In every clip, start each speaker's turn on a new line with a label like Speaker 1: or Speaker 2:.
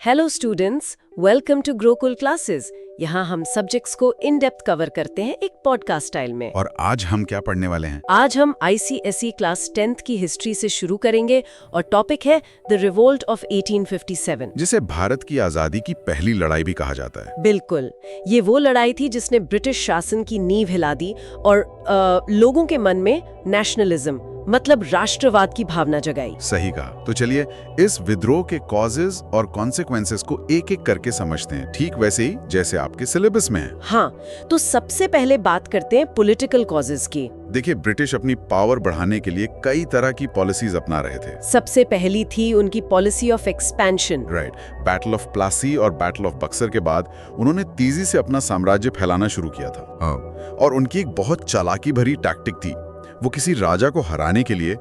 Speaker 1: Hello students, welcome to Gurukul classes. यहाँ हम subjects को इन डेप्थ कवर करते हैं एक पॉडकास्ट स्टाइल में।
Speaker 2: और आज हम क्या पढ़ने वाले हैं?
Speaker 1: आज हम आईसीएसई क्लास 10th की हिस्ट्री से शुरू करेंगे और टॉपिक है द रिवोल्ट ऑफ 1857,
Speaker 2: जिसे भारत की आजादी की पहली लड़ाई भी कहा जाता है।
Speaker 1: बिल्कुल, ये वो लड़ाई थी जिसने ब्रिटिश शासन की नींव हिला दी और लोगों के मन में नेशनलिज्म मतलब राष्ट्रवाद की भावना जगाई।
Speaker 2: सही कहा। तो चलिए इस विद्रोह के कॉजेज और कॉन्सिक्वेंसेस को एक एक करके समझते हैं, ठीक वैसे ही जैसे आपके सिलेबस में है।
Speaker 1: हाँ, तो सबसे पहले बात करते हैं पॉलिटिकल कॉजेज की।
Speaker 2: देखिए, ब्रिटिश अपनी पावर बढ़ाने के लिए कई तरह की पॉलिसीज अपना रहे थे।
Speaker 1: सबसे पहली थी उनकी policy of expansion.
Speaker 2: Right. Battle of Plassey और बैटल ऑफ बक्सर के बाद उन्होंने तेजी से अपना साम्राज्य फैलाना शुरू किया था। और उनकी एक बहुत चालाकी भरी टैक्टिक थी। वो किसी राजा को हराने के लिए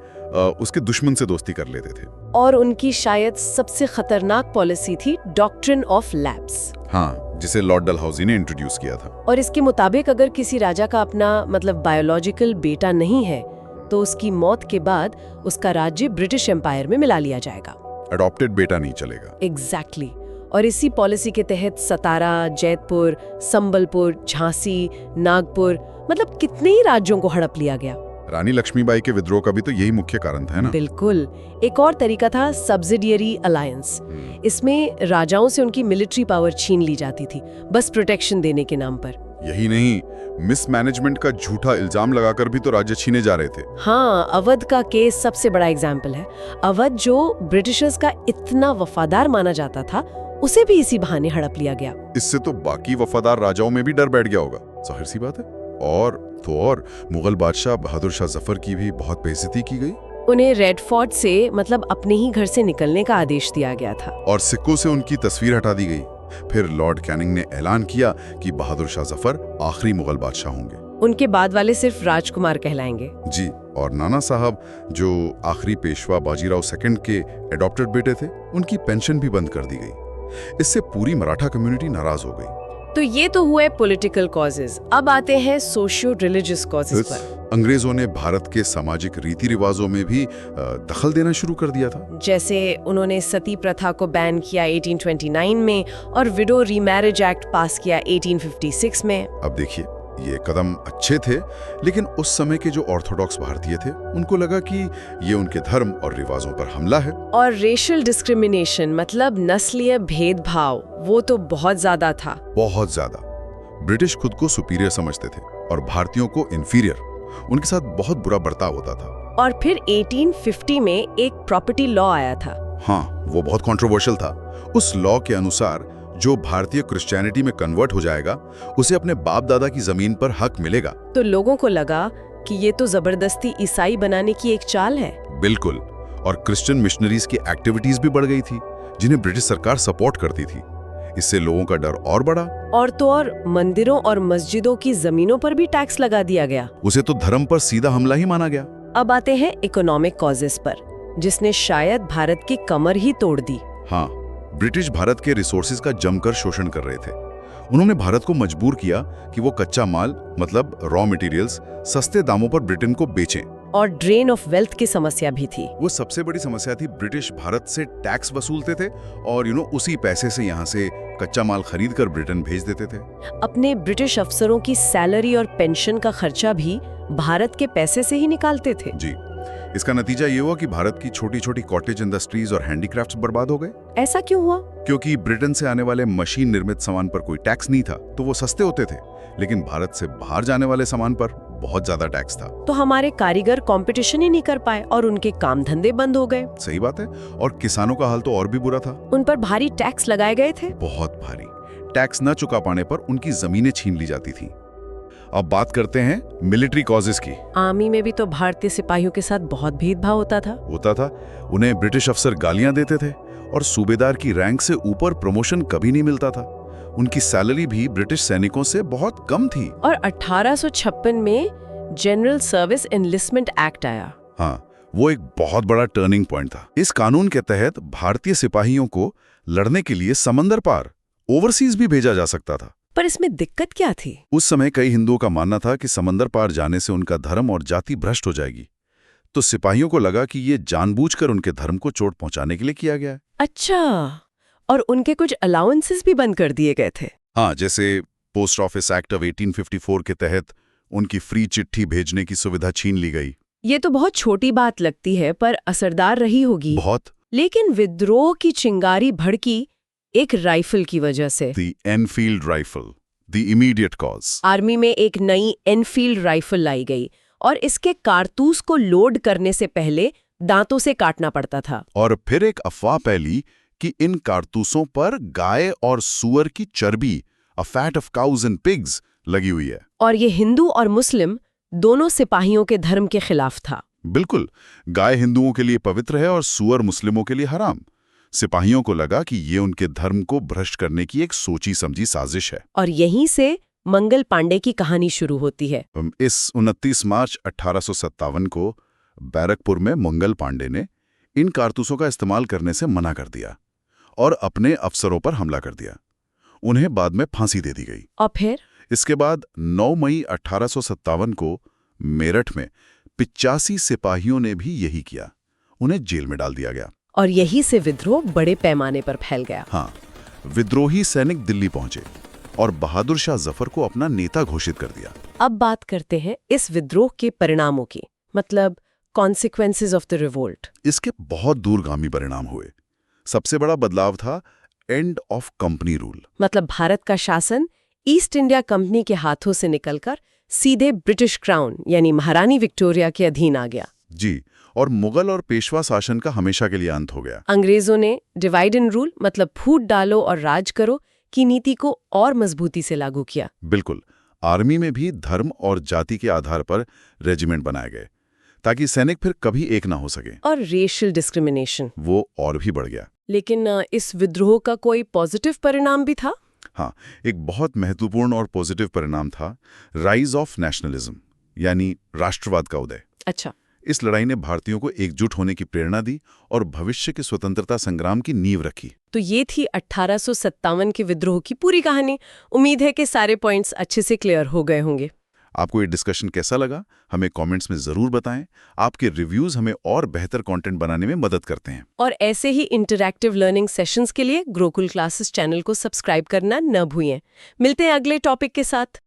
Speaker 2: उसके दुश्मन से दोस्ती कर लेते थे।
Speaker 1: और उनकी शायद सबसे खतरनाक पॉलिसी थी डॉक्ट्रिन ऑफ लैप्स।
Speaker 2: हाँ, जिसे लॉर्ड डलहौजी ने इंट्रोड्यूस किया था।
Speaker 1: और इसके मुताबिक अगर किसी राजा का अपना मतलब बायोलॉजिकल बेटा नहीं है तो उसकी मौत के बाद उसका राज्य ब्रिटिश एम्पायर में मिला लिया जाएगा।
Speaker 2: अडॉप्टेड बेटा नहीं चलेगा।
Speaker 1: एग्जैक्टली। और इसी पॉलिसी के तहत सतारा, जैतपुर, संबलपुर, झांसी, नागपुर मतलब कितने ही राज्यों को हड़प लिया गया।
Speaker 2: रानी लक्ष्मीबाई के विद्रोह का भी तो यही मुख्य कारण था, है ना?
Speaker 1: बिल्कुल। एक और तरीका था सब्सिडियरी अलायंस। इसमें राजाओं से उनकी मिलिट्री पावर छीन ली जाती थी, बस प्रोटेक्शन देने के नाम पर।
Speaker 2: यही नहीं, मिसमैनेजमेंट का झूठा इल्जाम लगाकर भी तो राज्य छीने जा रहे थे।
Speaker 1: हाँ, अवध का केस सबसे बड़ा एग्जाम्पल है। अवध जो ब्रिटिशर्स का इतना वफादार माना जाता था, उसे भी इसी बहाने हड़प लिया गया।
Speaker 2: इससे तो बाकी वफादार राजाओं में भी डर बैठ गया होगा, जाहिर सी बात है। और मुगल बादशाह बहादुर शाह जफर की भी बहुत बेइज्जती की गई।
Speaker 1: उन्हें रेड फोर्ट से मतलब अपने ही घर से निकलने का आदेश दिया गया था
Speaker 2: और सिक्कों से उनकी तस्वीर हटा दी गई। फिर लॉर्ड कैनिंग ने ऐलान किया कि बहादुर शाह जफर आखिरी मुगल बादशाह होंगे।
Speaker 1: उनके बाद वाले सिर्फ राजकुमार कहलाएंगे।
Speaker 2: जी। और नाना साहब, जो आखिरी पेशवा बाजीराव सेकंड के एडॉप्टेड बेटे थे, उनकी पेंशन भी बंद कर दी गई। इससे पूरी मराठा कम्युनिटी नाराज हो गई।
Speaker 1: तो ये तो हुए पॉलिटिकल कॉजेज। अब आते हैं सोशियो रिलीजियस कॉजेज पर।
Speaker 2: अंग्रेजों ने भारत के सामाजिक रीति रिवाजों में भी दखल देना शुरू कर दिया था।
Speaker 1: जैसे उन्होंने सती प्रथा को बैन किया 1829 में और विडो रीमैरिज एक्ट पास किया 1856 में।
Speaker 2: अब देखिए, ये कदम अच्छे थे, लेकिन उस समय के जो ऑर्थोडॉक्स भारतीय थे उनको लगा कि ये उनके धर्म और रिवाजों पर हमला है। और
Speaker 1: रेशियल डिस्क्रिमिनेशन मतलब नस्लीय भेदभाव, वो तो बहुत ज्यादा था।
Speaker 2: बहुत ज्यादा। ब्रिटिश खुद को सुपीरियर समझते थे और भारतीयों को इंफीरियर। उनके साथ बहुत बुरा बर्ताव होता था।
Speaker 1: और फिर 1850 में एक प्रॉपर्टी लॉ आया था।
Speaker 2: हाँ, वो बहुत कंट्रोवर्शियल था। उस लॉ के अनुसार जो भारतीय क्रिश्चियनिटी में कन्वर्ट हो जाएगा, उसे अपने बाप दादा की जमीन पर हक मिलेगा।
Speaker 1: तो लोगों को लगा कि ये तो जबरदस्ती ईसाई बनाने की एक चाल है।
Speaker 2: बिल्कुल। और क्रिश्चियन मिशनरीज की एक्टिविटीज भी बढ़ गई थी, जिन्हें ब्रिटिश सरकार सपोर्ट करती थी। इससे लोगों का डर और बढ़ा।
Speaker 1: और तो और मंदिरों और मस्जिदों की जमीनों पर भी टैक्स लगा दिया गया।
Speaker 2: उसे तो धर्म पर सीधा हमला ही माना गया।
Speaker 1: अब आते हैं इकोनॉमिक कॉजेस पर, जिसने शायद भारत की कमर ही तोड़ दी।
Speaker 2: हाँ, ब्रिटिश भारत के रिसोर्सेज का जमकर शोषण कर रहे थे। उन्होंने भारत को मजबूर किया कि वो कच्चा माल मतलब रॉ मटेरियल्स सस्ते दामों पर ब्रिटेन को बेचें।
Speaker 1: और ड्रेन ऑफ वेल्थ की समस्या भी थी।
Speaker 2: वो सबसे बड़ी समस्या थी। ब्रिटिश भारत से टैक्स वसूलते थे और उसी पैसे से यहाँ से कच्चा माल खरीद कर ब्रिटेन भेज देते थे।
Speaker 1: अपने ब्रिटिश अफसरों की सैलरी और पेंशन का खर्चा भी भारत के पैसे से ही निकालते थे।
Speaker 2: जी। इसका नतीजा ये हुआ कि भारत की छोटी छोटी कॉटेज इंडस्ट्रीज और हैंडीक्राफ्ट्स बर्बाद हो गए।
Speaker 1: ऐसा क्यों हुआ?
Speaker 2: क्योंकि ब्रिटेन से आने वाले मशीन निर्मित सामान पर कोई टैक्स नहीं था, तो वो सस्ते होते थे। लेकिन भारत से बाहर जाने वाले सामान पर बहुत ज्यादा टैक्स था।
Speaker 1: तो हमारे कारीगर कंपटीशन ही नहीं कर पाए और उनके काम धंधे बंद हो गए।
Speaker 2: सही बात है। और किसानों का हाल तो और भी बुरा था।
Speaker 1: उन पर भारी टैक्स लगाए गए थे।
Speaker 2: बहुत भारी। टैक्स न चुका पाने पर उनकी जमीनें छीन ली जाती थी। अब बात करते हैं मिलिट्री कॉजेस की।
Speaker 1: आर्मी में भी तो भारतीय सिपाहियों के साथ बहुत भेदभाव होता था।
Speaker 2: उन्हें ब्रिटिश अफसर गालियां देते थे और सूबेदार की रैंक से ऊपर प्रमोशन कभी नहीं मिलता था। उनकी सैलरी भी ब्रिटिश सैनिकों से बहुत कम थी।
Speaker 1: और 1856 में जनरल सर्विस एनलिस्टमेंट एक्ट आया।
Speaker 2: हाँ, वो एक बहुत बड़ा टर्निंग पॉइंट था। इस कानून के तहत भारतीय सिपाहियों को लड़ने के लिए समंदर पार ओवरसीज भी भेजा जा सकता था।
Speaker 1: पर इसमें दिक्कत क्या थी?
Speaker 2: उस समय कई हिंदुओं का मानना था कि समंदर पार जाने से उनका धर्म और जाति भ्रष्ट हो जाएगी। तो सिपाहियों को लगा कि ये जानबूझकर उनके धर्म को चोट पहुंचाने के लिए किया गया है।
Speaker 1: अच्छा, और उनके कुछ अलाउंसेस भी बंद कर दिए गए थे।
Speaker 2: हाँ, जैसे पोस्ट ऑफिस एक्ट ऑफ 1854 के तहत उनकी फ्री चिट्ठी भेजने की सुविधा छीन ली गई।
Speaker 1: ये तो बहुत छोटी बात लगती है, पर असरदार रही होगी।
Speaker 2: बहुत।
Speaker 1: लेकिन विद्रोह की चिंगारी भड़की एक राइफल की वजह से।
Speaker 2: The Enfield rifle, the immediate cause.
Speaker 1: Army में एक नई एनफील्ड राइफल लाई गई और इसके कारतूस को लोड करने से पहले दांतों से काटना पड़ता था।
Speaker 2: और फिर एक अफवाह फैली कि इन कारतूसों पर गाय और सूअर की चर्बी, a fat of cows and pigs, लगी हुई है।
Speaker 1: और ये हिंदू और मुस्लिम दोनों सिपाहियों के धर्म के खिलाफ था।
Speaker 2: बिल्कुल, गाय हिंदुओं के लिए पवित्र है और सूअर मुस्लिमों के लिए हराम। सिपाहियों को लगा कि ये उनके धर्म को भ्रष्ट करने की एक सोची समझी साजिश है।
Speaker 1: और यहीं से मंगल पांडे की कहानी शुरू होती है।
Speaker 2: इस 29 मार्च 1857 को बैरकपुर में मंगल पांडे ने इन कारतूसों का इस्तेमाल करने से मना कर दिया और अपने अफसरों पर हमला कर दिया। उन्हें बाद में फांसी दे दी गई।
Speaker 1: और फिर
Speaker 2: इसके बाद 9 मई 1857 को मेरठ में 85 सिपाहियों ने भी यही किया। उन्हें जेल में डाल दिया गया।
Speaker 1: और यही से विद्रोह बड़े पैमाने पर फैल गया।
Speaker 2: हाँ, विद्रोही सैनिक दिल्ली पहुंचे और बहादुर शाह जफर को अपना नेता घोषित कर दिया।
Speaker 1: अब बात करते हैं इस विद्रोह के परिणामों की, मतलब कॉन्सिक्वेंसेस ऑफ द रिवोल्ट।
Speaker 2: इसके बहुत दूरगामी परिणाम हुए। सबसे बड़ा बदलाव था एंड ऑफ कंपनी रूल।
Speaker 1: मतलब भारत का शासन ईस्ट इंडिया कंपनी के हाथों से निकलकर सीधे ब्रिटिश क्राउन यानी महारानी विक्टोरिया के अधीन आ गया।
Speaker 2: जी, और मुगल और पेशवा शासन का हमेशा के लिए अंत हो गया।
Speaker 1: अंग्रेजों ने डिवाइड एंड रूल, मतलब फूट डालो और राज करो की नीति को और मजबूती से लागू किया।
Speaker 2: बिल्कुल, आर्मी में भी धर्म और जाति के आधार पर रेजिमेंट बनाए गए ताकि सैनिक फिर कभी एक ना हो सके।
Speaker 1: और रेशियल डिस्क्रिमिनेशन
Speaker 2: वो और भी बढ़ गया।
Speaker 1: लेकिन इस विद्रोह का कोई पॉजिटिव परिणाम भी था।
Speaker 2: हाँ, एक बहुत महत्वपूर्ण और पॉजिटिव परिणाम था राइज ऑफ नेशनलिज्म, यानी राष्ट्रवाद का उदय।
Speaker 1: अच्छा।
Speaker 2: इस लड़ाई ने भारतीयों को एकजुट होने की प्रेरणा दी और भविष्य के स्वतंत्रता संग्राम की नींव रखी।
Speaker 1: तो ये थी 1857 के विद्रोह की पूरी कहानी। उम्मीद है कि सारे पॉइंट्स अच्छे से क्लियर हो गए होंगे।
Speaker 2: आपको ये डिस्कशन कैसा लगा, हमें कमेंट्स में जरूर बताएं। आपके रिव्यूज हमें और बेहतर कंटेंट बनाने में मदद करते हैं।
Speaker 1: और ऐसे ही इंटरैक्टिव लर्निंग सेशंस के लिए गुरुकुल क्लासेस चैनल को सब्सक्राइब करना न भूलें। मिलते हैं अगले टॉपिक के साथ।